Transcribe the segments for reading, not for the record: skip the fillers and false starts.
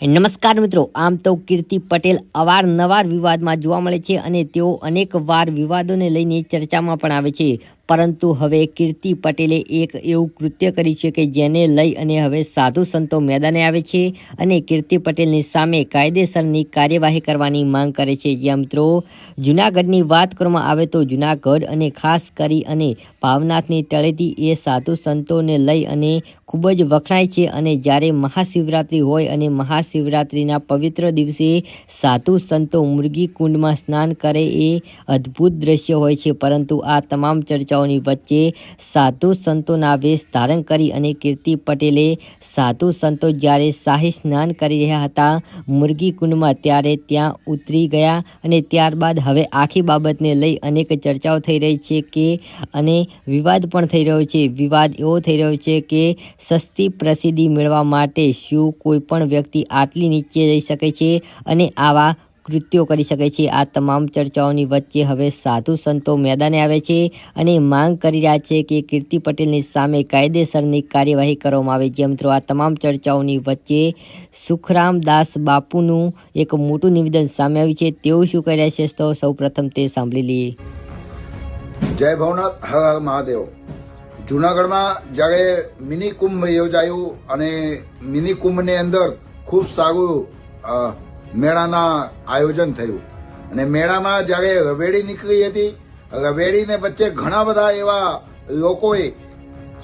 નમસ્કાર મિત્રો, આમ તો કીર્તિ પટેલ અવારનવાર વિવાદમાં જોવા મળે છે અને તેઓ અનેક વાર વિવાદોને લઈને ચર્ચામાં પણ આવે છે, પરંતુ હવે કીર્તિ પટેલે એક એવું કૃત્ય કર્યું છે કે જેને લઈ અને હવે સાધુ સંતો મેદાને આવે છે અને કીર્તિ પટેલની સામે કાયદેસરની કાર્યવાહી કરવાની માંગ કરે છે। જ્યાં મિત્રો જૂનાગઢની વાત કરવામાં આવે તો જૂનાગઢ અને ખાસ કરી અને ભાવનાથની તળેટી એ સાધુ સંતોને લઈ અને ખૂબ જ વખણાય છે અને જ્યારે મહાશિવરાત્રિ હોય અને મહાશિવરાત્રિના પવિત્ર દિવસે સાધુ સંતો મુરગી કુંડમાં સ્નાન કરે એ અદ્ભુત દ્રશ્ય હોય છે, પરંતુ આ તમામ ચર્ચાઓની વચ્ચે સાધુ સંતોના વેશ ધારણ કરી અને કીર્તિ પટેલે સાધુ સંતો જ્યારે શાહી સ્નાન કરી રહ્યા હતા મુરગી કુંડમાં ત્યારે ત્યાં ઉતરી ગયા અને ત્યારબાદ હવે આખી બાબતને લઈ અનેક ચર્ચાઓ થઈ રહી છે કે અને વિવાદ પણ થઈ રહ્યો છે। વિવાદ એવો થઈ રહ્યો છે કે સસ્તી પ્રસિદ્ધિ મેળવવા માટે શું કોઈ પણ વ્યક્તિ આટલી નીચે જઈ શકે છે અને આવા કૃત્યો કરી શકે છે। આ તમામ ચર્ચાઓની વચ્ચે હવે સાધુ સંતો મેદાને આવે છે અને માંગ કરી રહ્યા છે કે કીર્તિ પટેલની સામે કાયદેસરની કાર્યવાહી કરવામાં આવે। જેમ મિત્રો આ તમામ ચર્ચાઓની વચ્ચે સુખરામ દાસ બાપુનું એક મોટું નિવેદન સામે આવ્યું છે। તેઓ શું કહી રહ્યા છે તો સૌ પ્રથમ તે સાંભળી લઈએ। જય ભવનાથ, હર હર મહાદેવ। જૂનાગઢમાં જ્યારે મિની કુંભ યોજાયું અને મિની કુંભની અંદર ખૂબ સારું મેળાના આયોજન થયું અને મેળામાં જ્યારે રવેડી નીકળી હતી, રવેડીને વચ્ચે ઘણા બધા એવા લોકોએ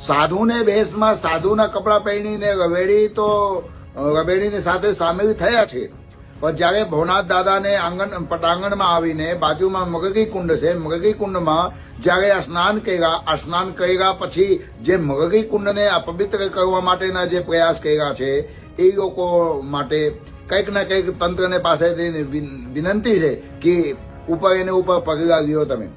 સાધુને ભેષમાં સાધુના કપડાં પહેરીને રવેડીની સાથે સામેલ થયા છે, પણ જ્યારે ભવનાથ દાદાને પટાંગણમાં આવીને બાજુમાં મરઘી કુંડ છે, મરઘી કુંડમાં જ્યારે આ સ્નાન કર્યા પછી જે મરઘી કુંડને અપવિત્ર કરવા માટેના જે પ્રયાસ કર્યા છે એ લોકો માટે કંઈક ના કંઈક તંત્રને પાસેથી વિનંતી છે કે ઉપર પગલાં લ્યો। તમે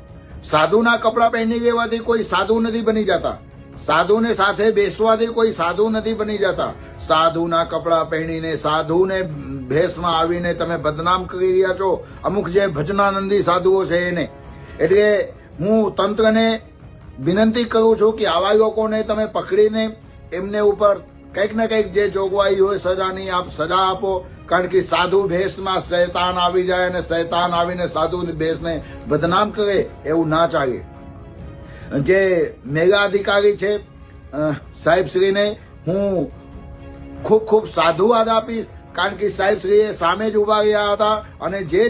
સાધુના કપડાં પહેરી લેવાથી કોઈ સાધુ નથી બની જતા, સાધુને સાથે બેસવાથી કોઈ સાધુ નથી બની જતા। સાધુના કપડાં પહેરીને સાધુને ભેષમાં આવીને તમે બદનામ કરી રહ્યા છો અમુક જે ભજનાનંદી સાધુઓ છે એને। એટલે હું તંત્રને વિનંતી કરું છું કે આવા લોકોને તમે પકડીને એમને ઉપર કંઈક ને કંઈક જે જોગવાઈ હોય સજાની સજા આપો, કારણ કે સાધુ ભેષમાં શૈતાન આવી જાય અને શૈતાન આવીને સાધુ ભેષને બદનામ કરે એવું ના ચાલે। જે મેગા અધિકારી છે સાહેબશ્રીને હું ખૂબ સાધુવાદ આપીશ, કારણ કે સાહેબશ્રીએ સામે જ ઉભા રહ્યા હતા અને જે